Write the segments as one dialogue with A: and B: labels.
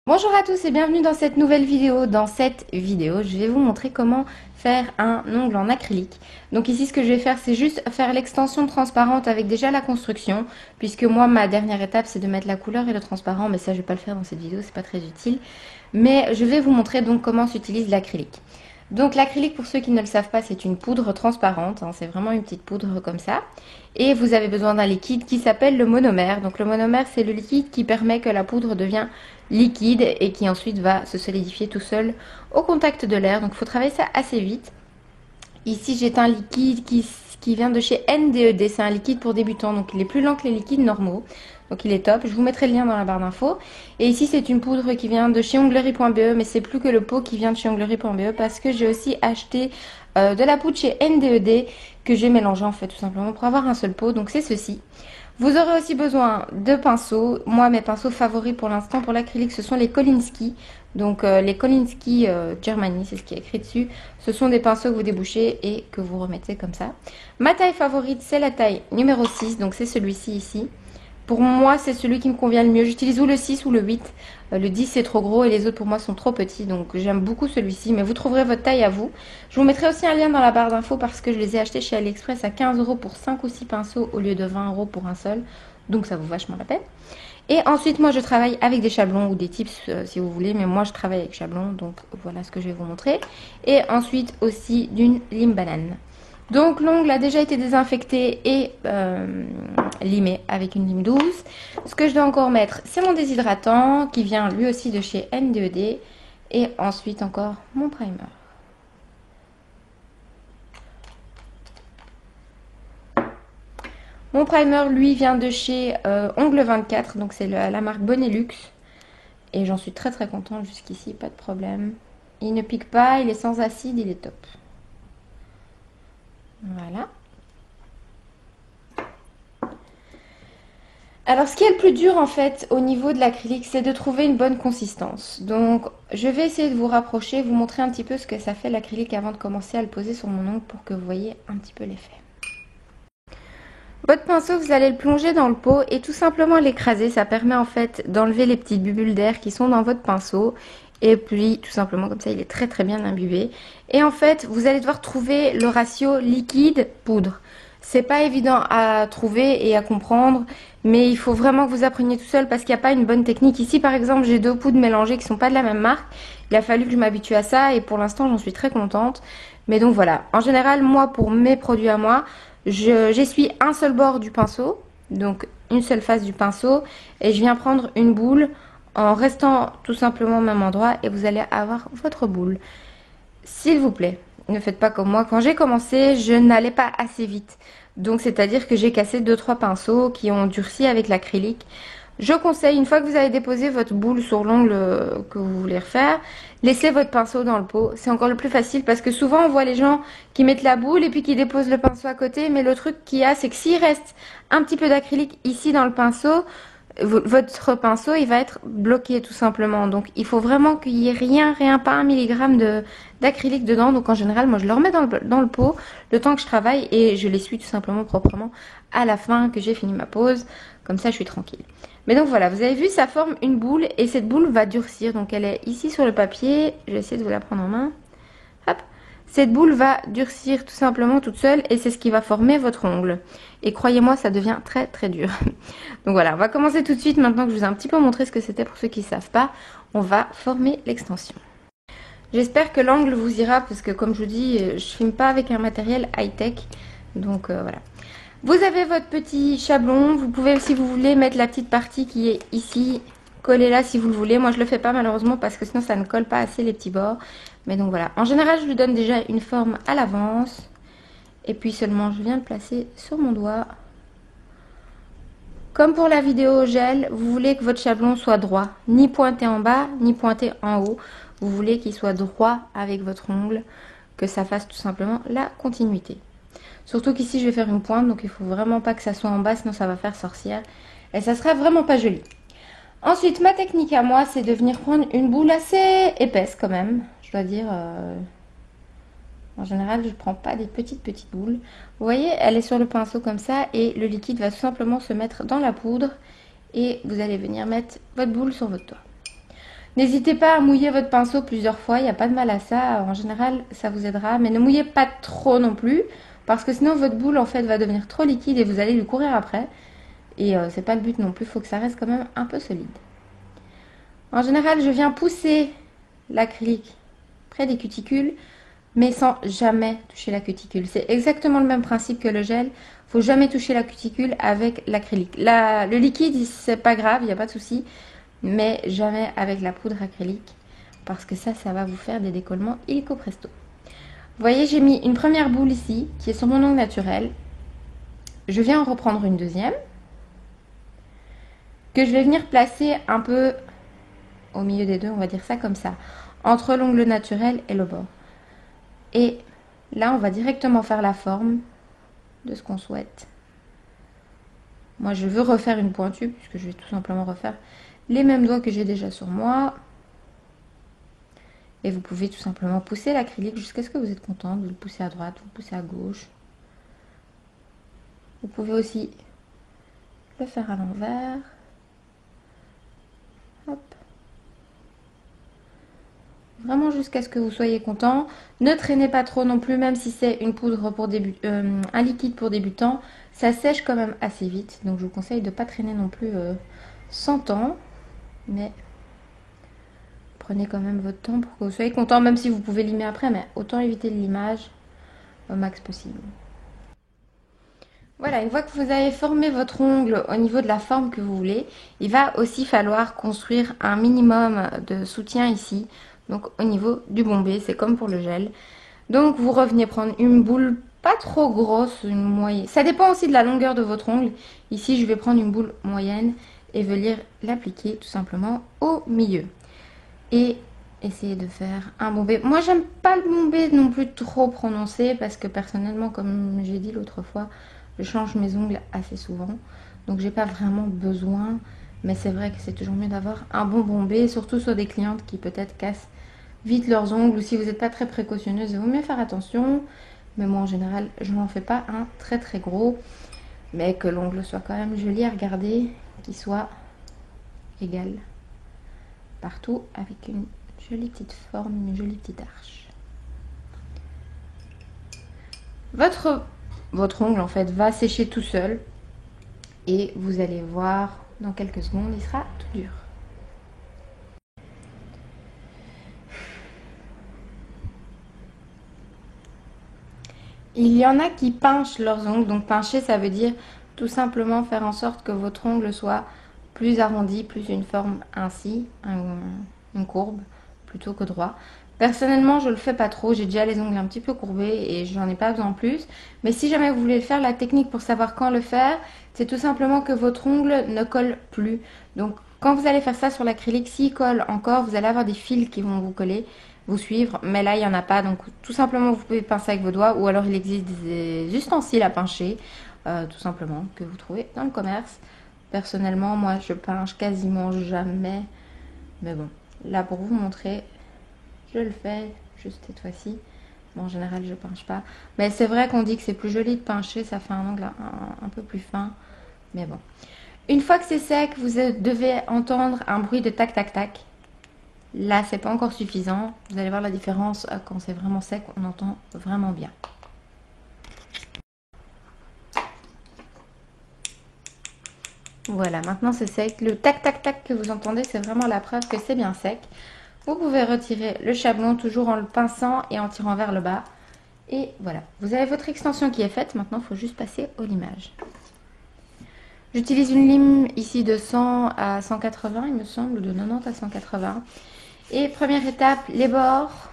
A: Bonjour à tous et bienvenue dans cette nouvelle vidéo. Dans cette vidéo, je vais vous montrer comment faire un ongle en acrylique. Donc ici, ce que je vais faire, c'est juste faire l'extension transparente avec déjà la construction, puisque moi, ma dernière étape, c'est de mettre la couleur et le transparent, mais ça, je vais pas le faire dans cette vidéo, c'est pas très utile. Mais je vais vous montrer donc comment s'utilise l'acrylique. Donc l'acrylique, pour ceux qui ne le savent pas, c'est une poudre transparente, hein, c'est vraiment une petite poudre comme ça. Et vous avez besoin d'un liquide qui s'appelle le monomère. Donc le monomère, c'est le liquide qui permet que la poudre devienne liquide et qui ensuite va se solidifier tout seul au contact de l'air. Donc il faut travailler ça assez vite. Ici, j'ai un liquide qui vient de chez NDED. C'est un liquide pour débutants, donc il est plus lent que les liquides normaux. Donc il est top. Je vous mettrai le lien dans la barre d'infos. Et ici, c'est une poudre qui vient de chez onglerie.be, mais c'est plus que le pot qui vient de chez onglerie.be parce que j'ai aussi acheté de la poudre chez NDED que j'ai mélangé en fait tout simplement pour avoir un seul pot. Donc c'est ceci. Vous aurez aussi besoin de pinceaux. Moi, mes pinceaux favoris pour l'instant pour l'acrylique, ce sont les Kolinsky. Donc les Kolinsky Germany, c'est ce qui est écrit dessus. Ce sont des pinceaux que vous débouchez et que vous remettez comme ça. Ma taille favorite, c'est la taille numéro 6. Donc c'est celui-ci ici. Pour moi, c'est celui qui me convient le mieux. J'utilise ou le 6 ou le 8. Le 10 c'est trop gros et les autres pour moi sont trop petits. Donc j'aime beaucoup celui-ci. Mais vous trouverez votre taille à vous. Je vous mettrai aussi un lien dans la barre d'infos parce que je les ai achetés chez AliExpress à 15 € pour 5 ou 6 pinceaux au lieu de 20 € pour un seul. Donc ça vaut vachement la peine. Et ensuite, moi je travaille avec des chablons ou des tips si vous voulez. Mais moi je travaille avec chablons. Donc voilà ce que je vais vous montrer. Et ensuite aussi d'une lime banane. Donc l'ongle a déjà été désinfecté et limé avec une lime douce. Ce que je dois encore mettre, c'est mon déshydratant qui vient lui aussi de chez NDED. Et ensuite encore mon primer. Mon primer, lui, vient de chez Ongle 24, donc c'est la marque Bonelux. Et j'en suis très très contente jusqu'ici, pas de problème. Il ne pique pas, il est sans acide, il est top. Voilà. Alors ce qui est le plus dur en fait au niveau de l'acrylique, c'est de trouver une bonne consistance. Donc je vais essayer de vous rapprocher, vous montrer un petit peu ce que ça fait l'acrylique avant de commencer à le poser sur mon ongle pour que vous voyez un petit peu l'effet. Votre pinceau, vous allez le plonger dans le pot et tout simplement l'écraser. Ça permet en fait d'enlever les petites bulles d'air qui sont dans votre pinceau. Et puis tout simplement comme ça, il est très très bien imbibé. Et en fait, vous allez devoir trouver le ratio liquide-poudre. C'est pas évident à trouver et à comprendre, mais il faut vraiment que vous appreniez tout seul parce qu'il n'y a pas une bonne technique. Ici par exemple, j'ai deux poudres mélangées qui sont pas de la même marque. Il a fallu que je m'habitue à ça et pour l'instant, j'en suis très contente. Mais donc voilà, en général, moi pour mes produits à moi, j'essuie un seul bord du pinceau, donc une seule face du pinceau, et je viens prendre une boule en restant tout simplement au même endroit et vous allez avoir votre boule. S'il vous plaît, ne faites pas comme moi. Quand j'ai commencé, je n'allais pas assez vite. Donc c'est-à-dire que j'ai cassé 2-3 pinceaux qui ont durci avec l'acrylique. Je conseille, une fois que vous avez déposé votre boule sur l'ongle que vous voulez refaire, laissez votre pinceau dans le pot. C'est encore le plus facile parce que souvent on voit les gens qui mettent la boule et puis qui déposent le pinceau à côté. Mais le truc qu'il y a, c'est que s'il reste un petit peu d'acrylique ici dans le pinceau, votre pinceau il va être bloqué tout simplement. Donc il faut vraiment qu'il y ait rien, pas un milligramme d'acrylique dedans. Donc en général, moi je le remets dans le pot le temps que je travaille et je l'essuie tout simplement proprement à la fin que j'ai fini ma pause. Comme ça, je suis tranquille. Mais donc voilà, vous avez vu, ça forme une boule et cette boule va durcir. Donc elle est ici sur le papier. Je vais essayer de vous la prendre en main. Hop. Cette boule va durcir tout simplement toute seule et c'est ce qui va former votre ongle. Et croyez-moi, ça devient très très dur. Donc voilà, on va commencer tout de suite. Maintenant que je vous ai un petit peu montré ce que c'était pour ceux qui ne savent pas, on va former l'extension. J'espère que l'angle vous ira parce que comme je vous dis, je filme pas avec un matériel high-tech. Donc voilà. Vous avez votre petit chablon. Vous pouvez, si vous voulez, mettre la petite partie qui est ici, coller là si vous le voulez. Moi, je le fais pas malheureusement parce que sinon ça ne colle pas assez les petits bords. Mais donc voilà. En général, je lui donne déjà une forme à l'avance. Et puis seulement, je viens le placer sur mon doigt. Comme pour la vidéo gel, vous voulez que votre chablon soit droit. Ni pointé en bas, ni pointé en haut. Vous voulez qu'il soit droit avec votre ongle. Que ça fasse tout simplement la continuité. Surtout qu'ici je vais faire une pointe, donc il faut vraiment pas que ça soit en bas, sinon ça va faire sorcière. Et ça sera vraiment pas joli. Ensuite, ma technique à moi, c'est de venir prendre une boule assez épaisse quand même. Je dois dire, en général, je ne prends pas des petites boules. Vous voyez, elle est sur le pinceau comme ça et le liquide va tout simplement se mettre dans la poudre. Et vous allez venir mettre votre boule sur votre doigt. N'hésitez pas à mouiller votre pinceau plusieurs fois, il n'y a pas de mal à ça. En général, ça vous aidera. Mais ne mouillez pas trop non plus, parce que sinon votre boule en fait va devenir trop liquide et vous allez lui courir après. Et c'est pas le but non plus, il faut que ça reste quand même un peu solide. En général, je viens pousser l'acrylique près des cuticules, mais sans jamais toucher la cuticule. C'est exactement le même principe que le gel. Faut jamais toucher la cuticule avec l'acrylique. Le liquide, c'est pas grave, il n'y a pas de souci, mais jamais avec la poudre acrylique, parce que ça va vous faire des décollements illico presto. Vous voyez, j'ai mis une première boule ici, qui est sur mon ongle naturel. Je viens en reprendre une deuxième, que je vais venir placer un peu au milieu des deux, on va dire ça comme ça, entre l'ongle naturel et le bord. Et là, on va directement faire la forme de ce qu'on souhaite. Moi, je veux refaire une pointue, puisque je vais tout simplement refaire les mêmes doigts que j'ai déjà sur moi. Et vous pouvez tout simplement pousser l'acrylique jusqu'à ce que vous êtes content. Vous le poussez à droite, vous le poussez à gauche. Vous pouvez aussi le faire à l'envers. Hop. Vraiment jusqu'à ce que vous soyez content. Ne traînez pas trop non plus, même si c'est une poudre pour un liquide pour débutants. Ça sèche quand même assez vite. Donc je vous conseille de ne pas traîner non plus 100 ans. Mais prenez quand même votre temps pour que vous soyez content, même si vous pouvez limer après. Mais autant éviter le limage au max possible. Voilà, une fois que vous avez formé votre ongle au niveau de la forme que vous voulez, il va aussi falloir construire un minimum de soutien ici. Donc au niveau du bombé, c'est comme pour le gel. Donc vous revenez prendre une boule pas trop grosse, une moyenne. Ça dépend aussi de la longueur de votre ongle. Ici, je vais prendre une boule moyenne et venir l'appliquer tout simplement au milieu. Et essayer de faire un bombé. Moi, j'aime pas le bombé non plus trop prononcé parce que personnellement, comme j'ai dit l'autre fois, je change mes ongles assez souvent. Donc j'ai pas vraiment besoin. Mais c'est vrai que c'est toujours mieux d'avoir un bon bombé, surtout sur des clientes qui peut-être cassent vite leurs ongles. Ou si vous n'êtes pas très précautionneuse, il vaut mieux faire attention. Mais moi en général, je n'en fais pas un très très gros. Mais que l'ongle soit quand même joli à regarder, qu'il soit égal partout avec une jolie petite forme, une jolie petite arche. Votre ongle en fait va sécher tout seul et vous allez voir dans quelques secondes, il sera tout dur. Il y en a qui pinchent leurs ongles, donc pincher ça veut dire tout simplement faire en sorte que votre ongle soit plus arrondi, plus une forme ainsi, une courbe plutôt que droit. Personnellement, je le fais pas trop, j'ai déjà les ongles un petit peu courbés et j'en ai pas besoin de plus. Mais si jamais vous voulez le faire, la technique pour savoir quand le faire, c'est tout simplement que votre ongle ne colle plus. Donc quand vous allez faire ça sur l'acrylique, s'il colle encore, vous allez avoir des fils qui vont vous coller, vous suivre. Mais là, il n'y en a pas, donc tout simplement vous pouvez pincer avec vos doigts ou alors il existe des ustensiles à pincher, tout simplement, que vous trouvez dans le commerce. Personnellement, moi je pinche quasiment jamais. Mais bon, là pour vous montrer, je le fais juste cette fois-ci. Bon, en général, je pinche pas. Mais c'est vrai qu'on dit que c'est plus joli de pincher, ça fait un ongle un peu plus fin. Mais bon. Une fois que c'est sec, vous devez entendre un bruit de tac tac tac. Là, c'est pas encore suffisant. Vous allez voir la différence quand c'est vraiment sec, on entend vraiment bien. Voilà, maintenant c'est sec. Le tac tac tac que vous entendez, c'est vraiment la preuve que c'est bien sec. Vous pouvez retirer le chablon toujours en le pinçant et en tirant vers le bas. Et voilà, vous avez votre extension qui est faite. Maintenant, il faut juste passer au limage. J'utilise une lime ici de 100 à 180, il me semble, de 90 à 180. Et première étape, les bords,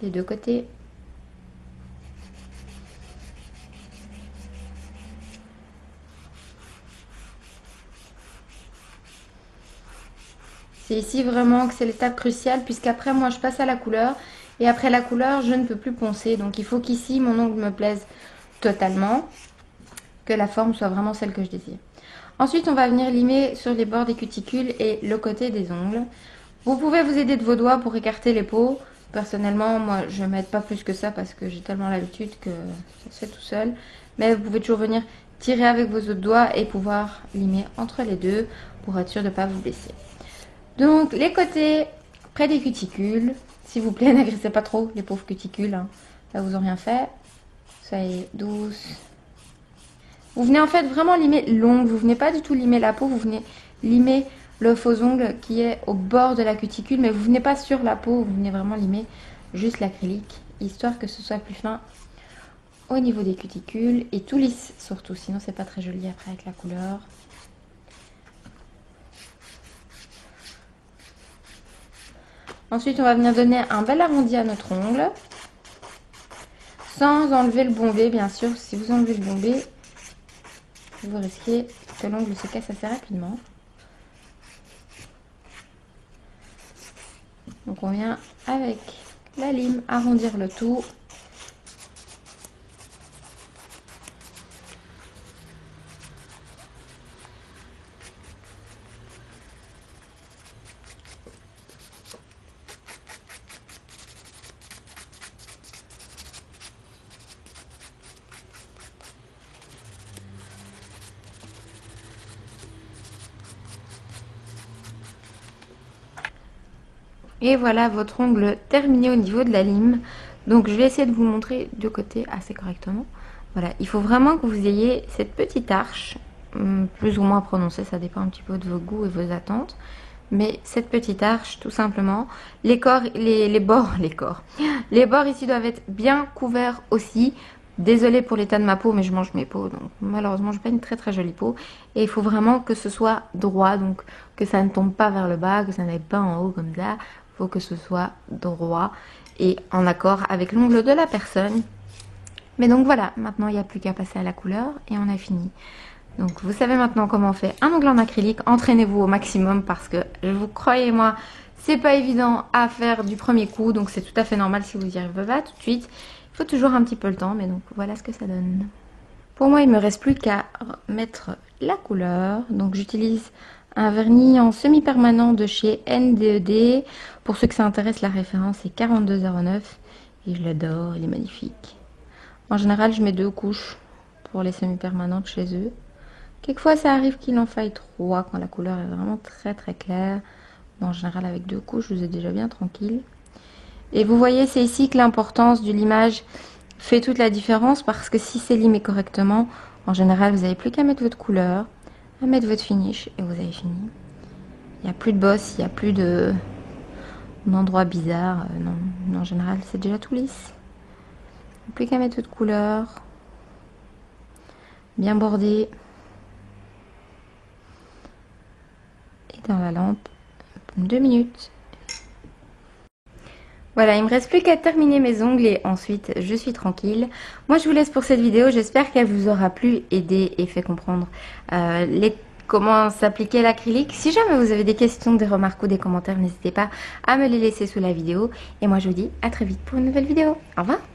A: les deux côtés. C'est ici vraiment que c'est l'étape cruciale, puisqu'après moi je passe à la couleur. Et après la couleur, je ne peux plus poncer. Donc il faut qu'ici mon ongle me plaise totalement, que la forme soit vraiment celle que je désire. Ensuite, on va venir limer sur les bords des cuticules et le côté des ongles. Vous pouvez vous aider de vos doigts pour écarter les peaux. Personnellement, moi, je ne m'aide pas plus que ça parce que j'ai tellement l'habitude que ça se fait tout seul. Mais vous pouvez toujours venir tirer avec vos autres doigts et pouvoir limer entre les deux pour être sûr de ne pas vous blesser. Donc les côtés près des cuticules, s'il vous plaît, n'agressez pas trop les pauvres cuticules, hein. Là vous n'ont rien fait. Soyez douce. Vous venez en fait vraiment limer l'ongle, vous venez pas du tout limer la peau, vous venez limer le faux ongle qui est au bord de la cuticule, mais vous venez pas sur la peau, vous venez vraiment limer juste l'acrylique, histoire que ce soit plus fin au niveau des cuticules et tout lisse surtout, sinon c'est pas très joli après avec la couleur. Ensuite on va venir donner un bel arrondi à notre ongle, sans enlever le bombé bien sûr. Si vous enlevez le bombé, vous risquez que l'ongle se casse assez rapidement. Donc on vient avec la lime arrondir le tout. Et voilà votre ongle terminé au niveau de la lime. Donc je vais essayer de vous montrer de côté assez correctement. Voilà, il faut vraiment que vous ayez cette petite arche, plus ou moins prononcée, ça dépend un petit peu de vos goûts et vos attentes. Mais cette petite arche, tout simplement, les bords ici doivent être bien couverts aussi. Désolée pour l'état de ma peau, mais je mange mes peaux, donc malheureusement, je n'ai pas une très très jolie peau. Et il faut vraiment que ce soit droit, donc que ça ne tombe pas vers le bas, que ça n'aille pas en haut comme ça. Il faut que ce soit droit et en accord avec l'ongle de la personne. Mais donc voilà, maintenant il n'y a plus qu'à passer à la couleur et on a fini. Donc vous savez maintenant comment on fait un ongle en acrylique. Entraînez-vous au maximum parce que, vous croyez-moi, c'est pas évident à faire du premier coup. Donc c'est tout à fait normal si vous n'y arrivez pas tout de suite. Il faut toujours un petit peu le temps, mais donc voilà ce que ça donne. Pour moi, il me reste plus qu'à mettre la couleur. Donc j'utilise un vernis en semi-permanent de chez NDED. Pour ceux que ça intéresse, la référence est 42,09 et je l'adore, il est magnifique. En général, je mets 2 couches pour les semi-permanentes chez eux. Quelquefois, ça arrive qu'il en faille 3 quand la couleur est vraiment très très claire. Mais en général, avec 2 couches, vous êtes déjà bien tranquille. Et vous voyez, c'est ici que l'importance du limage fait toute la différence parce que si c'est limé correctement, en général, vous n'avez plus qu'à mettre votre couleur, à mettre votre finish et vous avez fini. Il n'y a plus de bosse, il n'y a plus d'endroits bizarres. Non, en général, c'est déjà tout lisse. Plus qu'à mettre votre couleur, bien bordé. Et dans la lampe, 2 minutes. Voilà, il me reste plus qu'à terminer mes ongles et ensuite je suis tranquille. Moi je vous laisse pour cette vidéo, j'espère qu'elle vous aura plu, aidé et fait comprendre comment s'appliquer l'acrylique. Si jamais vous avez des questions, des remarques ou des commentaires, n'hésitez pas à me les laisser sous la vidéo. Et moi je vous dis à très vite pour une nouvelle vidéo. Au revoir!